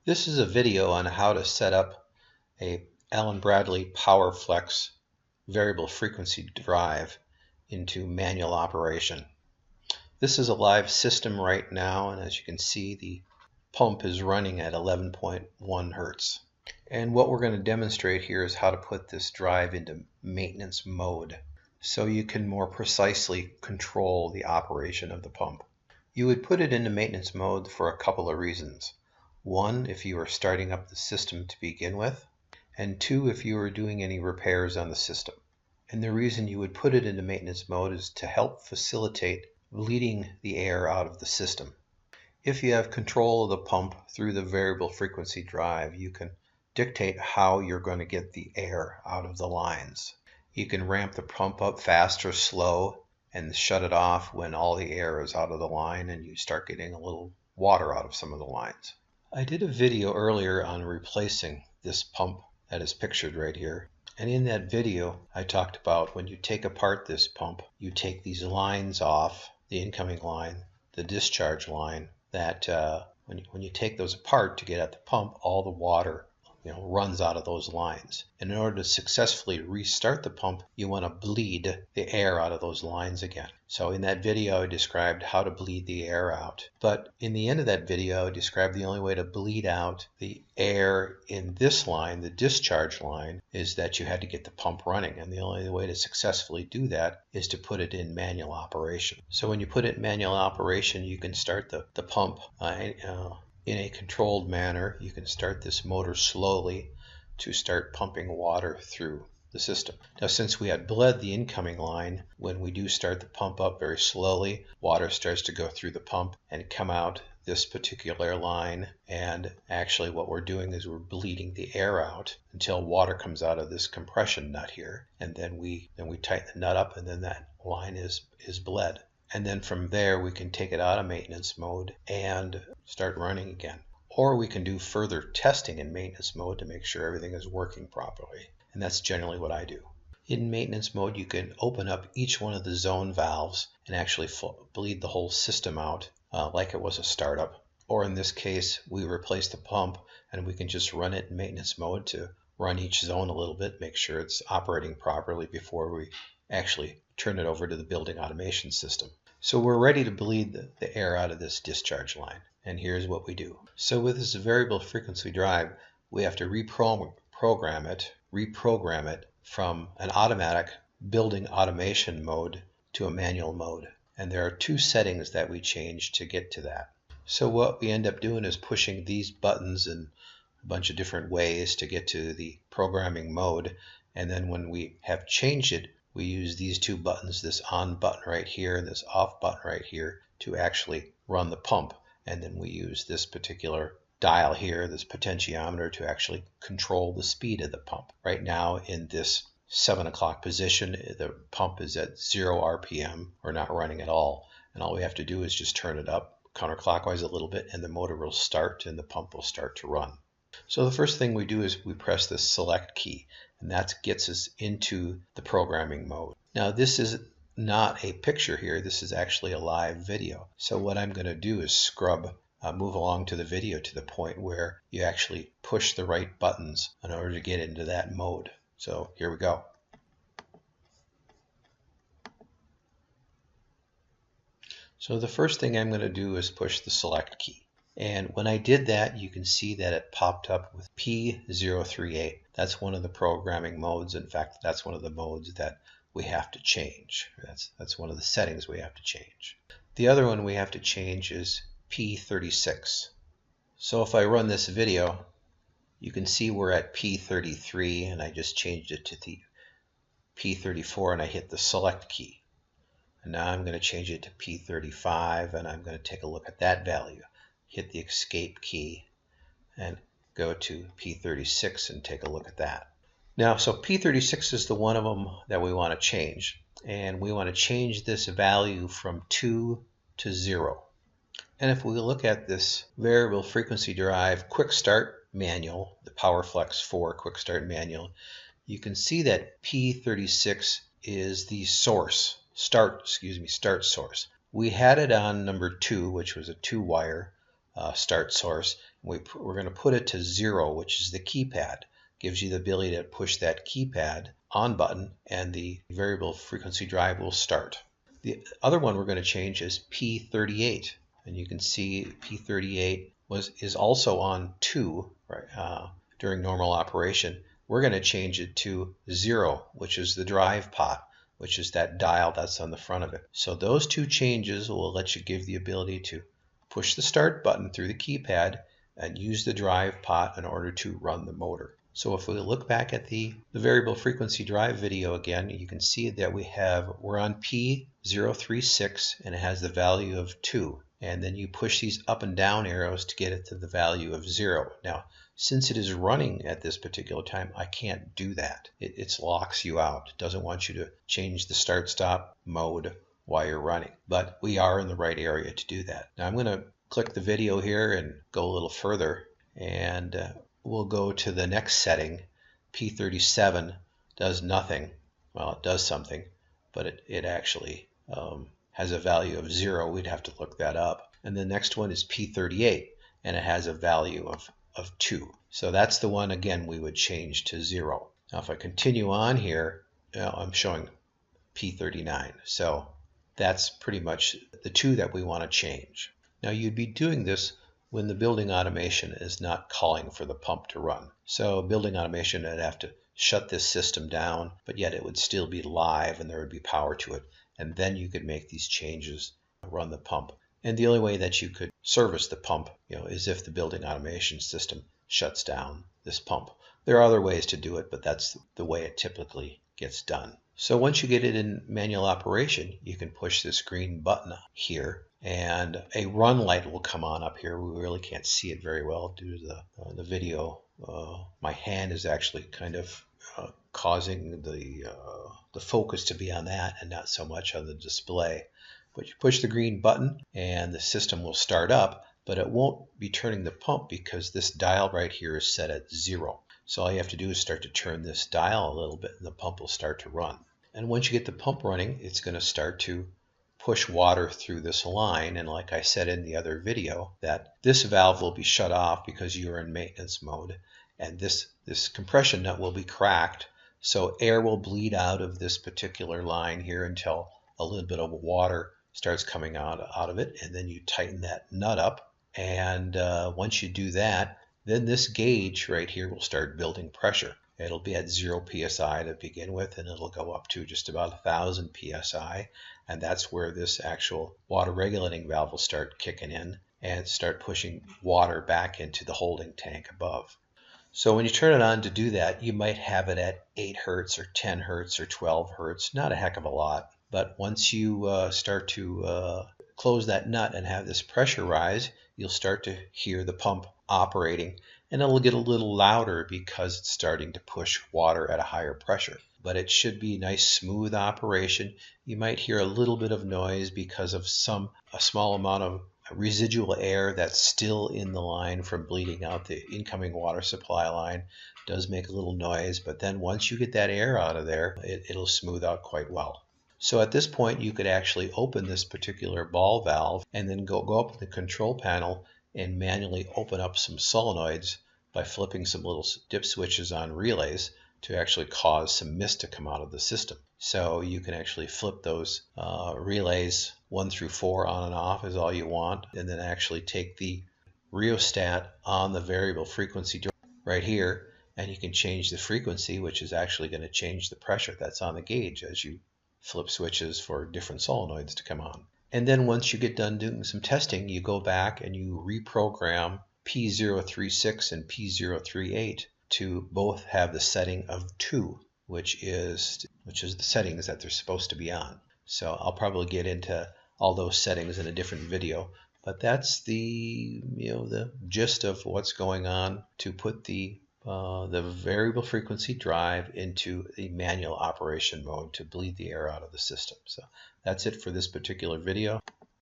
This is a video on how to set up a Allen Bradley PowerFlex variable frequency drive into manual operation. This is a live system right now, and as you can see, the pump is running at 11.1 Hertz. And what we're going to demonstrate here is how to put this drive into maintenance mode so you can more precisely control the operation of the pump. You would put it into maintenance mode for a couple of reasons. One, if you are starting up the system to begin with, and two, if you are doing any repairs on the system. And the reason you would put it into maintenance mode is to help facilitate bleeding the air out of the system. If you have control of the pump through the variable frequency drive, you can dictate how you're going to get the air out of the lines. You can ramp the pump up fast or slow and shut it off when all the air is out of the line and you start getting a little water out of some of the lines. I did a video earlier on replacing this pump that is pictured right here. And in that video, I talked about when you take apart this pump, you take these lines off, the incoming line, the discharge line, that when you take those apart to get at the pump, all the water runs out of those lines. And in order to successfully restart the pump, you want to bleed the air out of those lines again. So in that video, I described how to bleed the air out. But in the end of that video, I described the only way to bleed out the air in this line, the discharge line, is that you had to get the pump running. And the only way to successfully do that is to put it in manual operation. So when you put it in manual operation, you can start the pump in a controlled manner. You can start this motor slowly to start pumping water through the system. Now, since we had bled the incoming line, when we do start the pump up very slowly, water starts to go through the pump and come out this particular line. And actually what we're doing is we're bleeding the air out until water comes out of this compression nut here. And then we tighten the nut up, and then that line is bled. And then from there, we can take it out of maintenance mode and start running again. Or we can do further testing in maintenance mode to make sure everything is working properly. And that's generally what I do. In maintenance mode, you can open up each one of the zone valves and actually bleed the whole system out like it was a startup. Or in this case, we replace the pump and we can just run it in maintenance mode to run each zone a little bit, make sure it's operating properly before we actually turn it over to the building automation system. So we're ready to bleed the air out of this discharge line. And here's what we do. So with this variable frequency drive, we have to reprogram it from an automatic building automation mode to a manual mode. And there are two settings that we change to get to that. So what we end up doing is pushing these buttons in a bunch of different ways to get to the programming mode. And then when we have changed it, we use these two buttons, this on button right here and this off button right here, to actually run the pump. And then we use this particular dial here, this potentiometer, to actually control the speed of the pump. Right now in this 7 o'clock position, the pump is at 0 RPM, or not running at all. And all we have to do is just turn it up counterclockwise a little bit, and the motor will start and the pump will start to run. So the first thing we do is we press the select key, and that gets us into the programming mode. Now this is not a picture here, this is actually a live video. So what I'm going to do is move along to the video to the point where you actually push the right buttons in order to get into that mode. So here we go. So the first thing I'm going to do is push the select key. And when I did that, you can see that it popped up with P038. That's one of the programming modes. In fact, that's one of the modes that we have to change. That's one of the settings we have to change. The other one we have to change is P36. So if I run this video, you can see we're at P33, and I just changed it to the P34, and I hit the select key. And now I'm going to change it to P35, and I'm going to take a look at that value. Hit the escape key and go to P36 and take a look at that. Now, so P36 is the one of them that we want to change. And we want to change this value from 2 to 0. And if we look at this variable frequency drive quick start manual, the PowerFlex 4 quick start manual, you can see that P36 is the start source. We had it on number 2, which was a 2-wire. start source. We're going to put it to 0, which is the keypad. Gives you the ability to push that keypad on button and the variable frequency drive will start. The other one we're going to change is P38, and you can see P38 is also on 2 right, during normal operation. We're going to change it to 0, which is the drive pot, which is that dial that's on the front of it. So those two changes will let you give the ability to push the start button through the keypad and use the drive pot in order to run the motor. So if we look back at the variable frequency drive video again, you can see that we're on P036 and it has the value of 2. And then you push these up and down arrows to get it to the value of 0. Now, since it is running at this particular time, I can't do that. It locks you out. It doesn't want you to change the start-stop mode while you're running. But we are in the right area to do that. Now I'm going to click the video here and go a little further, and we'll go to the next setting. P37 does nothing. Well, it does something, but it actually has a value of 0. We'd have to look that up. And the next one is P38, and it has a value of 2. So that's the one, again, we would change to 0. Now if I continue on here, I'm showing P39. So that's pretty much the 2 that we want to change. Now you'd be doing this when the building automation is not calling for the pump to run. So building automation would have to shut this system down, but yet it would still be live and there would be power to it. And then you could make these changes, run the pump. And the only way that you could service the pump, is if the building automation system shuts down this pump. There are other ways to do it, but that's the way it typically gets done. So once you get it in manual operation, you can push this green button here, and a run light will come on up here. We really can't see it very well due to the video. My hand is actually kind of causing the focus to be on that and not so much on the display. But you push the green button and the system will start up, but it won't be turning the pump because this dial right here is set at 0. So all you have to do is start to turn this dial a little bit and the pump will start to run. And once you get the pump running, it's going to start to push water through this line. And like I said in the other video, that this valve will be shut off because you're in maintenance mode. And this compression nut will be cracked. So air will bleed out of this particular line here until a little bit of water starts coming out of it. And then you tighten that nut up. And once you do that, then this gauge right here will start building pressure. It'll be at 0 psi to begin with, and it'll go up to just about 1,000 psi. And that's where this actual water regulating valve will start kicking in and start pushing water back into the holding tank above. So when you turn it on to do that, you might have it at 8 hertz or 10 hertz or 12 hertz, not a heck of a lot. But once you start to close that nut and have this pressure rise, you'll start to hear the pump operating, and it'll get a little louder because it's starting to push water at a higher pressure. But it should be a nice smooth operation. You might hear a little bit of noise because of a small amount of residual air that's still in the line from bleeding out the incoming water supply line. Does make a little noise, but then once you get that air out of there, it'll smooth out quite well. So at this point, you could actually open this particular ball valve and then go up to the control panel and manually open up some solenoids by flipping some little dip switches on relays to actually cause some mist to come out of the system. So you can actually flip those relays 1 through 4 on and off is all you want, and then actually take the rheostat on the variable frequency right here, and you can change the frequency, which is actually going to change the pressure that's on the gauge as you flip switches for different solenoids to come on. And then once you get done doing some testing, you go back and you reprogram P036 and P038 to both have the setting of 2, which is the settings that they're supposed to be on. So I'll probably get into all those settings in a different video, but that's the gist of what's going on to put the variable frequency drive into the manual operation mode to bleed the air out of the system. So that's it for this particular video.